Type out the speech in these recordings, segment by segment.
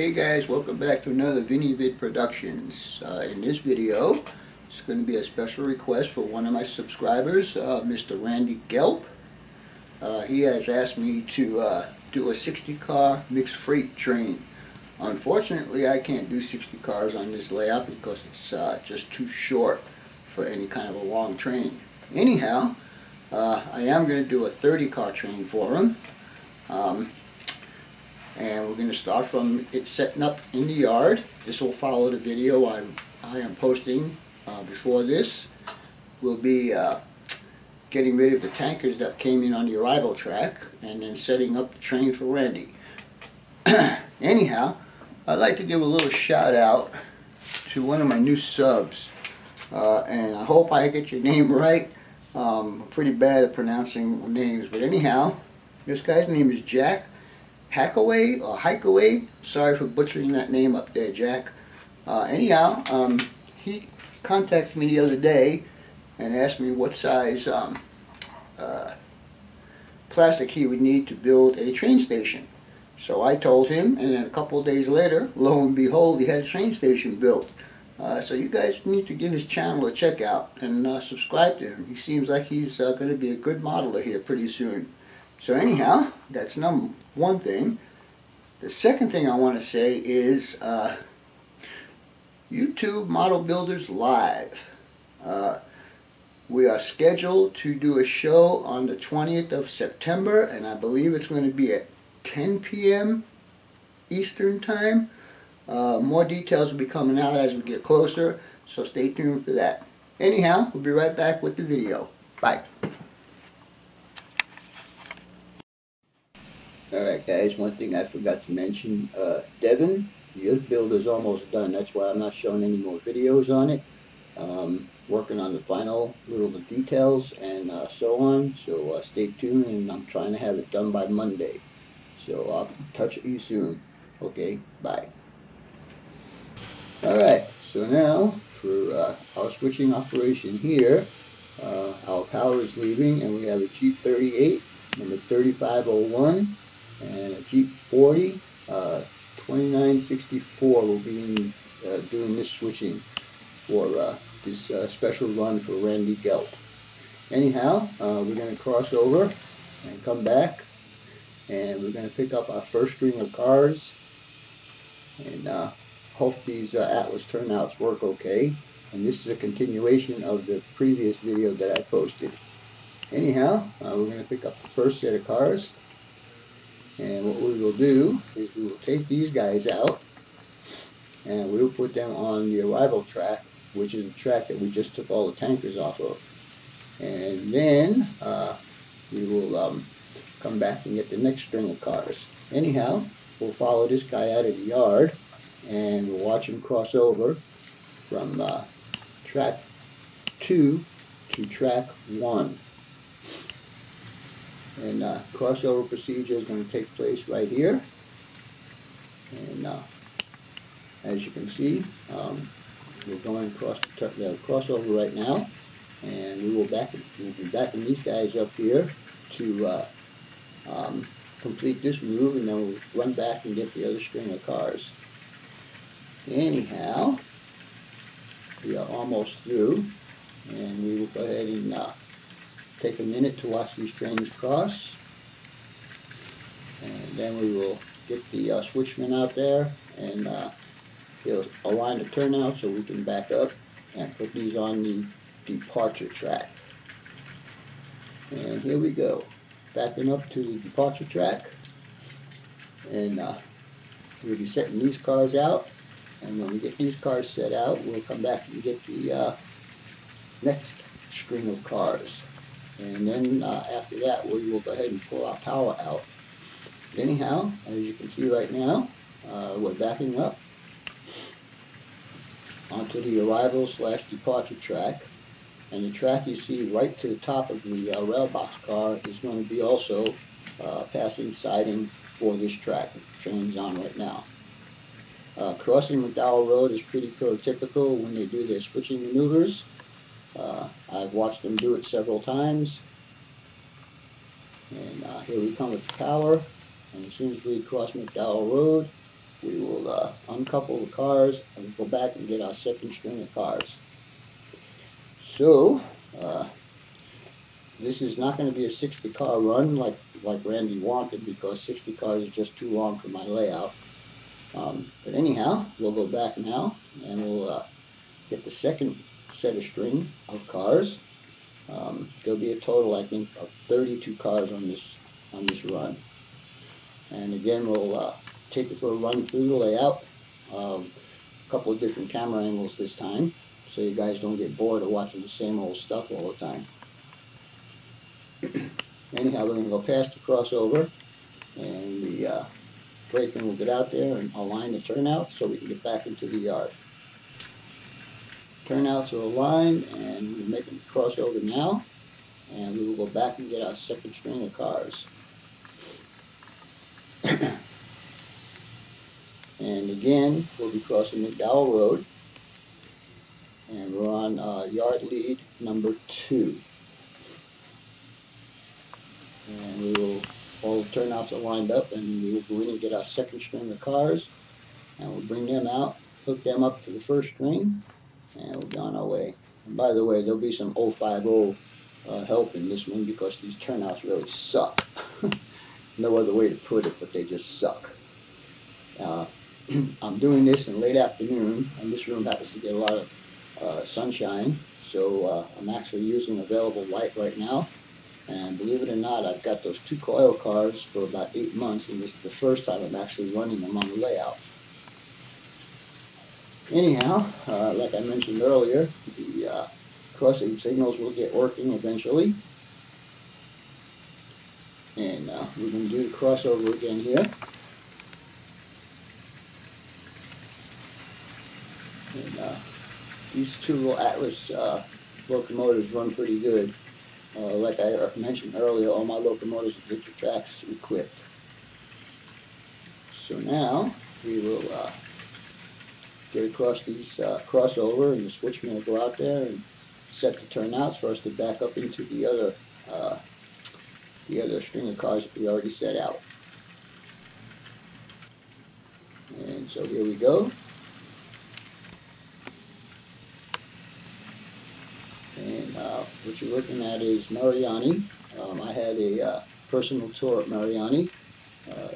Hey guys, welcome back to another VinnyVid Productions. In this video, it's going to be a special request for one of my subscribers, Mr. Randy Gelp. He has asked me to do a 60 car mixed freight train. Unfortunately, I can't do 60 cars on this layout because it's just too short for any kind of a long train. Anyhow, I am going to do a 30 car train for him. And we're going to start from it setting up in the yard. This will follow the video I am posting before this. We'll be getting rid of the tankers that came in on the arrival track and then setting up the train for Randy. Anyhow, I'd like to give a little shout out to one of my new subs. And I hope I get your name right. I'm pretty bad at pronouncing names, but anyhow, this guy's name is Jack Hackaway or Hikeaway. Sorry for butchering that name up there, Jack. Anyhow, he contacted me the other day and asked me what size plastic he would need to build a train station. So I told him, and then a couple of days later, lo and behold, he had a train station built. So you guys need to give his channel a check out and subscribe to him. He seems like he's going to be a good modeler here pretty soon. So anyhow, that's number one thing. The second thing I want to say is YouTube Model Builders Live. We are scheduled to do a show on the 20th of September, and I believe it's going to be at 10 p.m. Eastern Time. More details will be coming out as we get closer, so stay tuned for that. Anyhow, we'll be right back with the video. Bye. Alright guys, one thing I forgot to mention, Devin, your build is almost done. That's why I'm not showing any more videos on it. Working on the final little details and so on. So stay tuned, and I'm trying to have it done by Monday. So I'll touch you soon. Okay, bye. Alright, so now for our switching operation here, our power is leaving and we have a Jeep 38, number 3501. And a Jeep 40, 2964 will be doing this switching for this special run for Randy Gelp. Anyhow, we're going to cross over and come back, and we're going to pick up our first string of cars, and hope these Atlas turnouts work okay. And this is a continuation of the previous video that I posted. Anyhow, we're going to pick up the first set of cars. And what we will do is we will take these guys out and we'll put them on the arrival track, which is the track that we just took all the tankers off of. And then we will come back and get the next string of cars. Anyhow, we'll follow this guy out of the yard and we'll watch him cross over from track 2 to track 1. And crossover procedure is going to take place right here. And as you can see, we're going across the crossover right now, and we'll be backing these guys up here to complete this move, and then we'll run back and get the other string of cars. Anyhow, we are almost through, and we will go ahead and take a minute to watch these trains cross, and then we will get the switchman out there, and he'll align the turnout so we can back up and put these on the departure track. And here we go, backing up to the departure track, and we'll be setting these cars out, and when we get these cars set out, we'll come back and get the next string of cars. And then after that, we will go ahead and pull our power out. Anyhow, as you can see right now, we're backing up onto the arrival / departure track. And the track you see right to the top of the rail box car is going to be also passing siding for this track that the train's on right now. Crossing McDowell Road is pretty prototypical when they do their switching maneuvers. I've watched them do it several times. And here we come with the power, and as soon as we cross McDowell Road, we will uncouple the cars and go back and get our second string of cars. So this is not going to be a 60 car run like Randy wanted, because 60 cars is just too long for my layout. But anyhow, we'll go back now and we'll get the second set of string of cars. There'll be a total, I think, of 32 cars on this run. And again, we'll take it for a run through the layout. A couple of different camera angles this time, so you guys don't get bored of watching the same old stuff all the time. Anyhow, we're going to go past the crossover, and the brakeman will get out there and align the turnouts so we can get back into the yard. Turnouts are aligned, and we're making the crossover now, and we will go back and get our second string of cars. And again, we'll be crossing McDowell Road, and we're on yard lead number 2. And we will, all the turnouts are lined up, and we will go in and get our second string of cars, and we'll bring them out, hook them up to the first string, and we'll be on our way. And by the way, there'll be some 050 help in this one, because these turnouts really suck. No other way to put it, but they just suck. I'm doing this in late afternoon, and this room happens to get a lot of sunshine, so I'm actually using available light right now. And believe it or not, I've got those 2 coil cars for about 8 months, and this is the first time I'm actually running them on the layout. Anyhow, like I mentioned earlier, the crossing signals will get working eventually. And we're going to do the crossover again here. And these 2 little Atlas locomotives run pretty good. Like I mentioned earlier, all my locomotives are Tracks equipped. So now we will get across these crossover, and the switchman will go out there and set the turnouts for us to back up into the other string of cars that we already set out. And so here we go. And what you're looking at is Mariani. I had a personal tour at Mariani.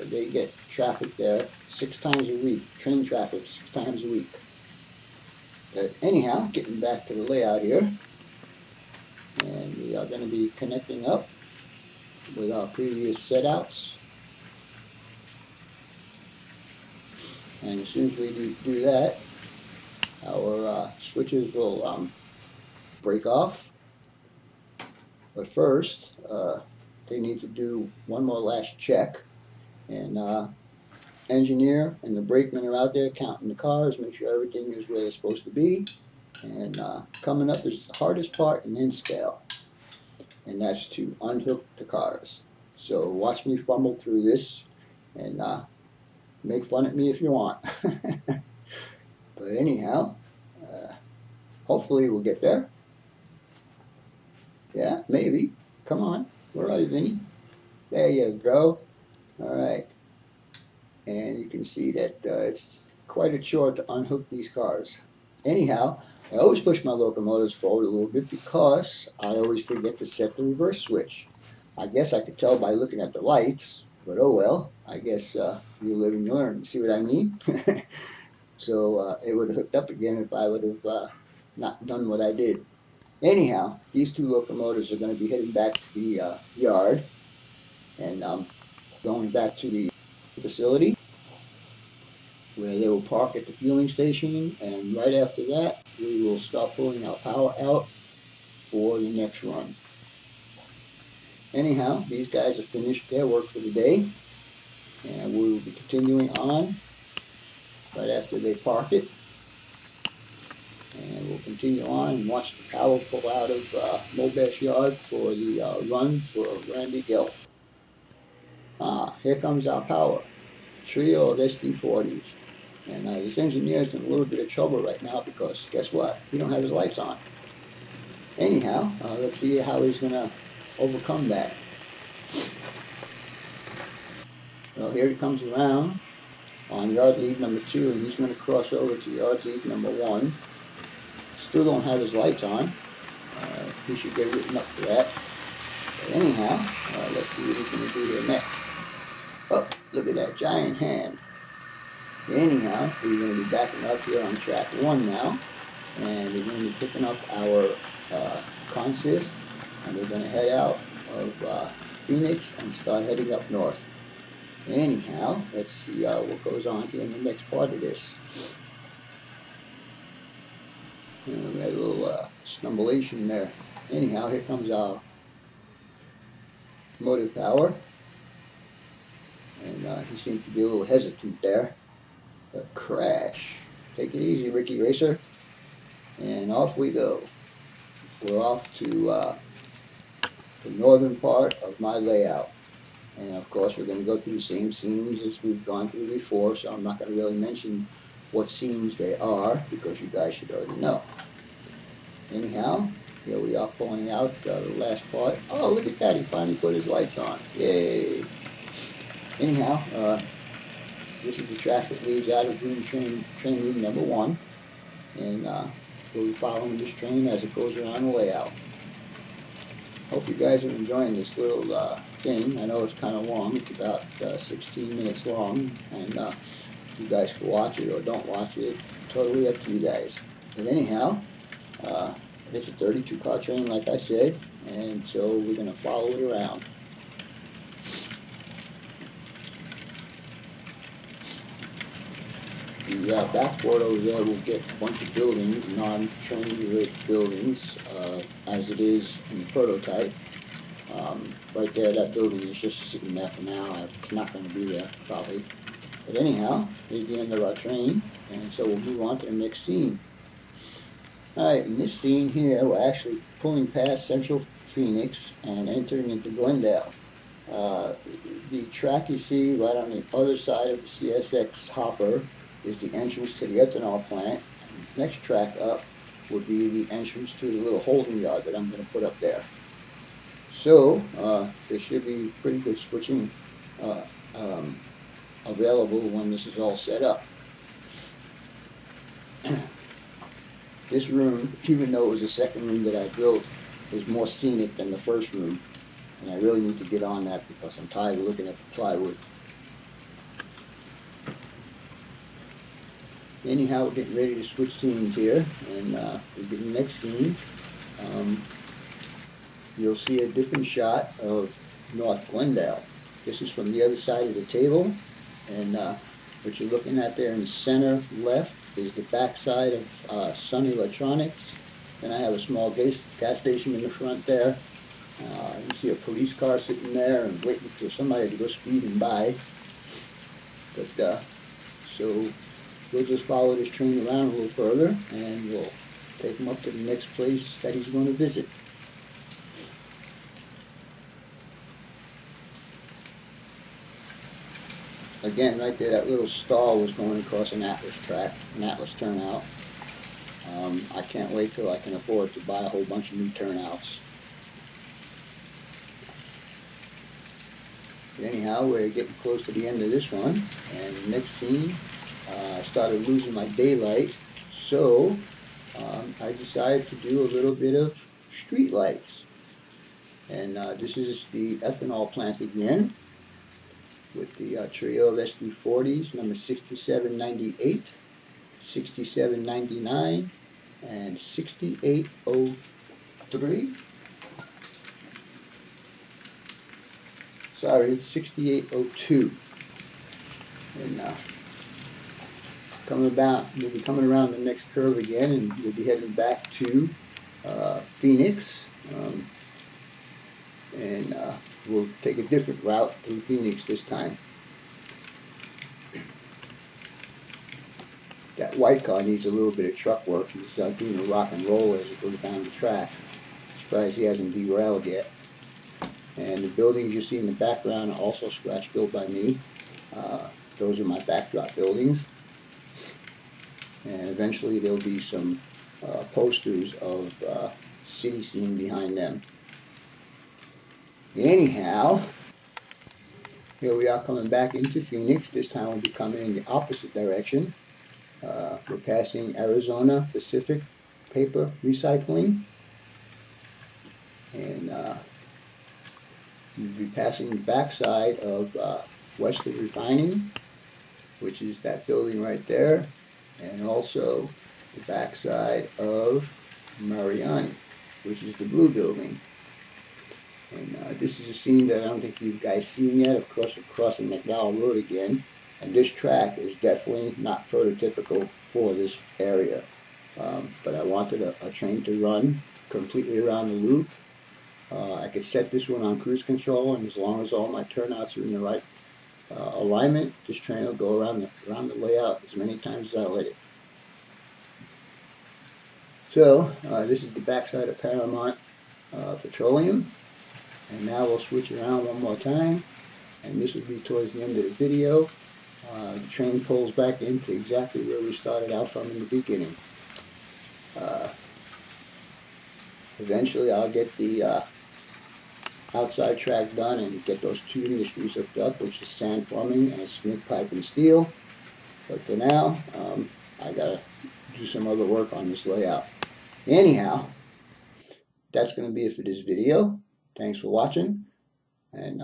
They get traffic there 6 times a week, train traffic 6 times a week. But anyhow, getting back to the layout here, and we are going to be connecting up with our previous setouts. And as soon as we do that, our switches will break off. But first, they need to do one more last check. And engineer and the brakemen are out there counting the cars, make sure everything is where it's supposed to be. And coming up is the hardest part in scale, and that's to unhook the cars. So watch me fumble through this, and make fun of me if you want. But anyhow, hopefully we'll get there. Yeah, maybe. Come on. Where are you, Vinny? There you go. All right. And you can see that it's quite a chore to unhook these cars. Anyhow, I always push my locomotives forward a little bit because I always forget to set the reverse switch. I guess I could tell by looking at the lights, but oh well. I guess you live and you learn. See what I mean? So it would have hooked up again if I would have not done what I did. Anyhow, these 2 locomotives are going to be heading back to the yard, and going back to the facility where they will park at the fueling station, and right after that we will start pulling our power out for the next run. Anyhow, these guys have finished their work for the day, and we will be continuing on right after they park it. And we'll continue on and watch the power pull out of Mobesh Yard for the run for Randy Gelp. Here comes our power. A trio of SD40s. And this engineer is in a little bit of trouble right now because guess what? He don't have his lights on. Anyhow, let's see how he's going to overcome that. Well, here he comes around. on yard lead number 2, and he's going to cross over to yard lead number 1. Still don't have his lights on. He should get written up for that. But anyhow, let's see what he's going to do here next. Oh, look at that giant hand. Anyhow, we're going to be backing up here on track 1 now, and we're going to be picking up our consist, and we're going to head out of Phoenix and start heading up north. Anyhow, let's see what goes on here in the next part of this. And we had a little stumblation there. Anyhow, here comes our motive power, and he seems to be a little hesitant there. But crash. Take it easy, Ricky Racer. And off we go. We're off to the northern part of my layout. And of course we're going to go through the same scenes as we've gone through before, so I'm not going to really mention what scenes they are because you guys should already know. Anyhow, here we are pulling out the last part. Oh, look at that, he finally put his lights on. Yay! Anyhow, this is the track that leads out of train room number 1, and we'll be following this train as it goes around the layout. Hope you guys are enjoying this little thing. I know it's kind of long. It's about 16 minutes long, and you guys can watch it or don't watch it. Totally up to you guys. But anyhow, it's a 32-car train, like I said, and so we're going to follow it around. The backboard over there will get a bunch of buildings, non-train buildings, as it is in the prototype. Right there, that building is just sitting there for now. It's not going to be there, probably. But anyhow, here's the end of our train, and so we'll move on to the next scene. Alright, in this scene here, we're actually pulling past Central Phoenix and entering into Glendale. The track you see right on the other side of the CSX hopper is the entrance to the ethanol plant. Next track up would be the entrance to the little holding yard that I'm going to put up there. So there should be pretty good switching available when this is all set up. This room, even though it was the second room that I built, is more scenic than the first room, and I really need to get on that because I'm tired of looking at the plywood. Anyhow, we're getting ready to switch scenes here, and we get the next scene. You'll see a different shot of North Glendale. This is from the other side of the table, and what you're looking at there in the center left is the back side of Sun Electronics. Then I have a small gas station in the front there. You can see a police car sitting there and waiting for somebody to go speeding by. But so we'll just follow this train around a little further, and we'll take him up to the next place that he's going to visit. Again, right there, that little stall was going across an Atlas track, an Atlas turnout. I can't wait till I can afford to buy a whole bunch of new turnouts. But anyhow, we're getting close to the end of this one, and the next scene, I started losing my daylight, so I decided to do a little bit of street lights. And this is the ethanol plant again, with the trio of SD40s, number 6798, 6799, and 6803. Sorry, it's 6802. And we'll be coming around the next curve again, and we'll be heading back to Phoenix. And we'll take a different route through Phoenix this time. That white car needs a little bit of truck work. He's doing a rock and roll as it goes down the track. Surprised he hasn't derailed yet. And the buildings you see in the background are also scratch built by me. Those are my backdrop buildings. And eventually there'll be some posters of city scene behind them. Anyhow, Here we are coming back into Phoenix. This time we'll be coming in the opposite direction. We're passing Arizona Pacific Paper Recycling, and we'll be passing the backside of Western Refining, which is that building right there, and also the backside of Mariani, which is the blue building. And this is a scene that I don't think you guys seen yet. Of course, we're crossing McDowell Road again, and this track is definitely not prototypical for this area. But I wanted a train to run completely around the loop. I could set this one on cruise control, and as long as all my turnouts are in the right alignment, this train will go around the layout as many times as I let it. So this is the backside of Paramount Petroleum, and now we'll switch around one more time, and this will be towards the end of the video. The train pulls back into exactly where we started out from in the beginning. Eventually I'll get the outside track done and get those two industries hooked up, which is Sand Plumbing and Smith Pipe and Steel. But for now, I gotta do some other work on this layout. Anyhow, that's going to be it for this video. Thanks for watching, and